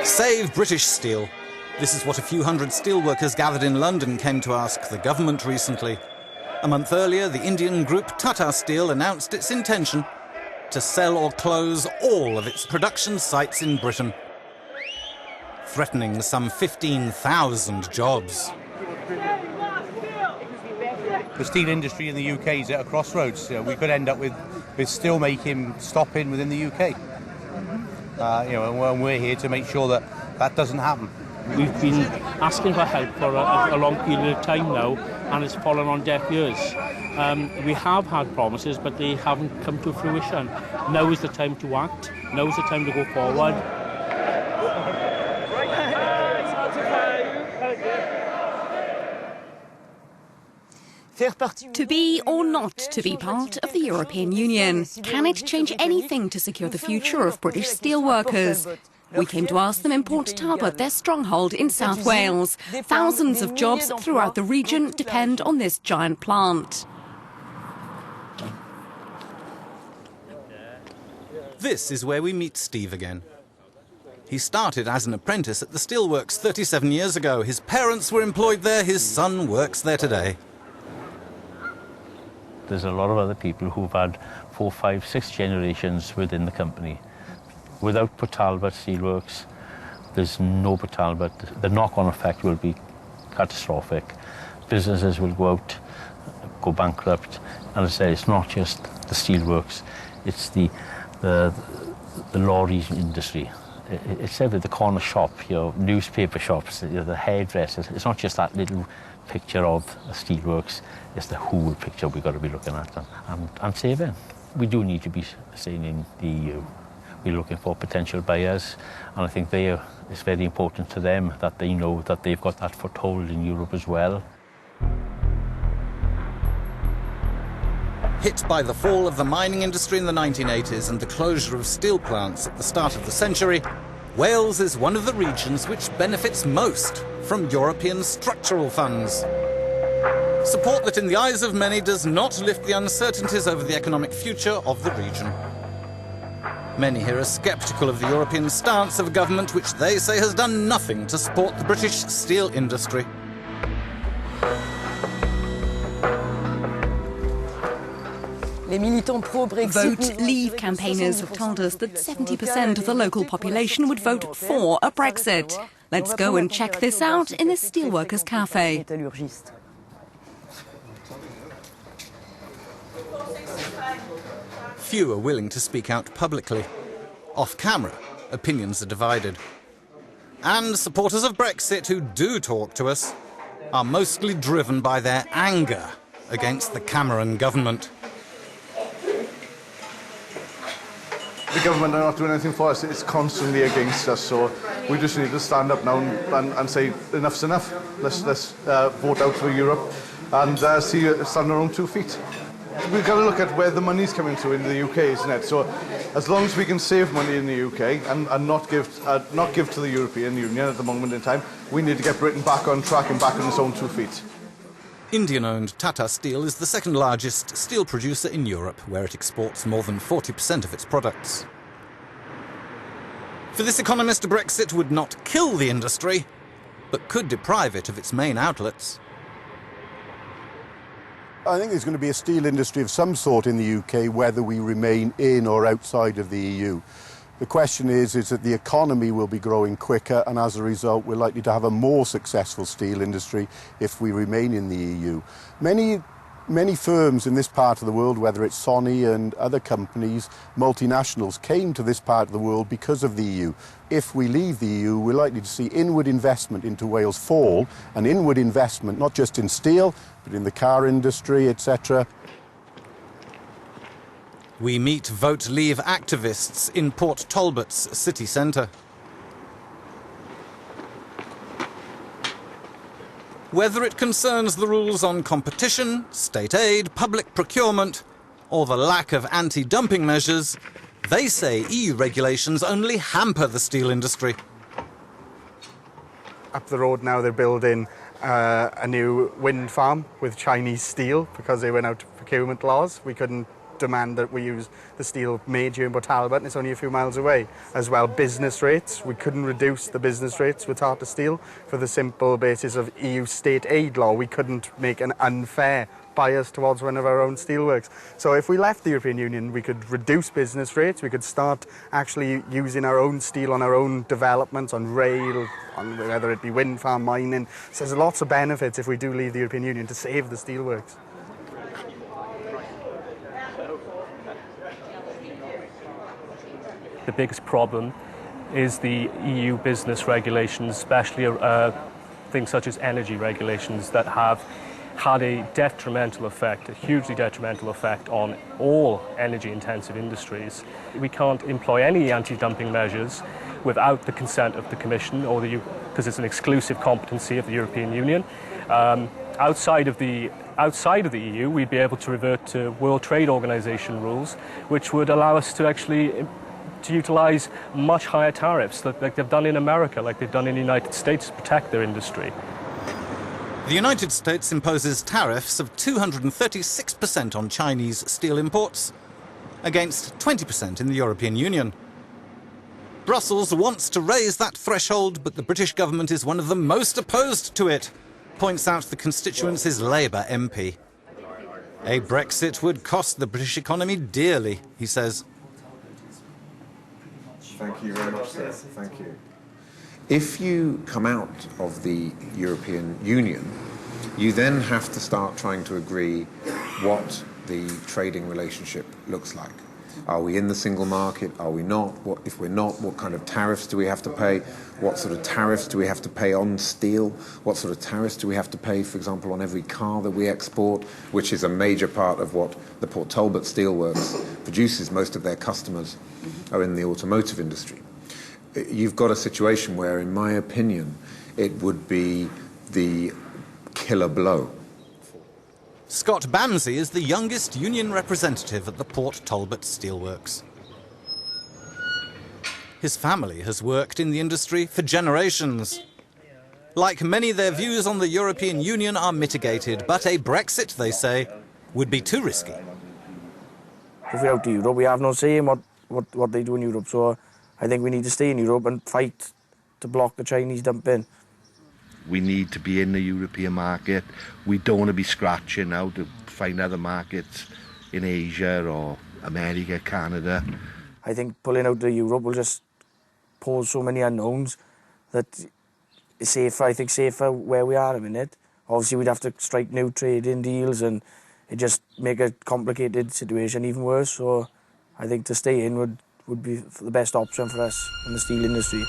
Save British steel. This is what a few hundred steelworkers gathered in London came to ask the government recently. A month earlier, the Indian group Tata Steel announced its intention to sell or close all of its production sites in Britain, threatening some 15,000 jobs. The steel industry in the UK is at a crossroads. We could end up with steel making stopping within the UK. And we're here to make sure that that doesn't happen. We've been asking for help for a long period of time now, and it's fallen on deaf ears. We have had promises, but they haven't come to fruition. Now is the time to act. Now is the time to go forward. To be or not to be part of the European Union? Can it change anything to secure the future of British steelworkers? We came to ask them in Port Talbot, their stronghold in South Wales. Thousands of jobs throughout the region depend on this giant plant. This is where we meet Steve again. He started as an apprentice at the steelworks 37 years ago. His parents were employed there, his son works there today. There's a lot of other people who've had 4, 5, 6 generations within the company. Without Port Talbot Steelworks, there's no Port Talbot. The knock-on effect will be catastrophic. Businesses will go out, go bankrupt. And as I say, it's not just the steelworks, it's the lorry industry. It's every the corner shop, newspaper shops, the hairdressers. It's not just that little picture of the steelworks, it's the whole picture we've got to be looking at and saving. We do need to be staying in the EU. We're looking for potential buyers, and I think it's very important to them that they know that they've got that foothold in Europe as well. Hit by the fall of the mining industry in the 1980s and the closure of steel plants at the start of the century, Wales is one of the regions which benefits most from European structural funds. Support that in the eyes of many does not lift the uncertainties over the economic future of the region. Many here are sceptical of the European stance of a government which they say has done nothing to support the British steel industry. Vote Leave campaigners have told us that 70% of the local population would vote for a Brexit. Let's go and check this out in this steelworkers cafe. Few are willing to speak out publicly. Off camera, opinions are divided. And supporters of Brexit who do talk to us are mostly driven by their anger against the Cameron government. The government are not doing anything for us, it's constantly against us, so we just need to stand up now and say enough's enough. Let's vote out for Europe and stand on our own 2 feet. We've got to look at where the money's coming to in the UK, isn't it? So as long as we can save money in the UK and not give to the European Union at the moment in time, we need to get Britain back on track and back on its own 2 feet. Indian-owned Tata Steel is the second largest steel producer in Europe, where it exports more than 40% of its products. For this economist, Brexit would not kill the industry, but could deprive it of its main outlets. I think there's going to be a steel industry of some sort in the UK, whether we remain in or outside of the EU. The question is that the economy will be growing quicker, and as a result, we're likely to have a more successful steel industry if we remain in the EU. Many firms in this part of the world, whether it's Sony and other companies, multinationals, came to this part of the world because of the EU. If we leave the EU, we're likely to see inward investment into Wales fall, and inward investment not just in steel, but in the car industry, etc. We meet Vote Leave activists in Port Talbot's city centre. Whether it concerns the rules on competition, state aid, public procurement, or the lack of anti-dumping measures, they say EU regulations only hamper the steel industry. Up the road now they're building a new wind farm with Chinese steel because they went out of procurement laws. We couldn't demand that we use the steel made here in Port Talbot, and it's only a few miles away. As well, business rates. We couldn't reduce the business rates with Tata Steel for the simple basis of EU state aid law. We couldn't make an unfair bias towards one of our own steelworks. So if we left the European Union, we could reduce business rates, we could start actually using our own steel on our own developments, on rail, on whether it be wind farm, mining. So there's lots of benefits if we do leave the European Union to save the steelworks. The biggest problem is the EU business regulations, especially things such as energy regulations that have had a detrimental effect, a hugely detrimental effect on all energy-intensive industries. We can't employ any anti-dumping measures without the consent of the Commission, or because it's an exclusive competency of the European Union. Outside of the EU, we'd be able to revert to World Trade Organization rules, which would allow us to actually utilise much higher tariffs, like they've done in America, like they've done in the United States, to protect their industry. The United States imposes tariffs of 236% on Chinese steel imports, against 20% in the European Union. Brussels wants to raise that threshold, but the British government is one of the most opposed to it, points out the constituency's Labour MP. A Brexit would cost the British economy dearly, he says. Thank you very much, sir. Thank you. If you come out of the European Union, you then have to start trying to agree what the trading relationship looks like. Are we in the single market? Are we not? If we're not, what kind of tariffs do we have to pay? What sort of tariffs do we have to pay on steel? What sort of tariffs do we have to pay, for example, on every car that we export, which is a major part of what the Port Talbot Steelworks produces. Most of their customers are in the automotive industry. You've got a situation where, in my opinion, it would be the killer blow. Scott Bamsey is the youngest union representative at the Port Talbot Steelworks. His family has worked in the industry for generations. Like many, their views on the European Union are mitigated, but a Brexit, they say, would be too risky. If we're out of Europe, we have no say in what they do in Europe, so I think we need to stay in Europe and fight to block the Chinese dumping. We need to be in the European market. We don't want to be scratching now to find other markets in Asia or America, Canada. I think pulling out of Europe will just pose so many unknowns that it's safer, I think safer where we are a minute. Obviously we'd have to strike new trading deals and it just make a complicated situation even worse. So I think to stay in would be the best option for us in the steel industry.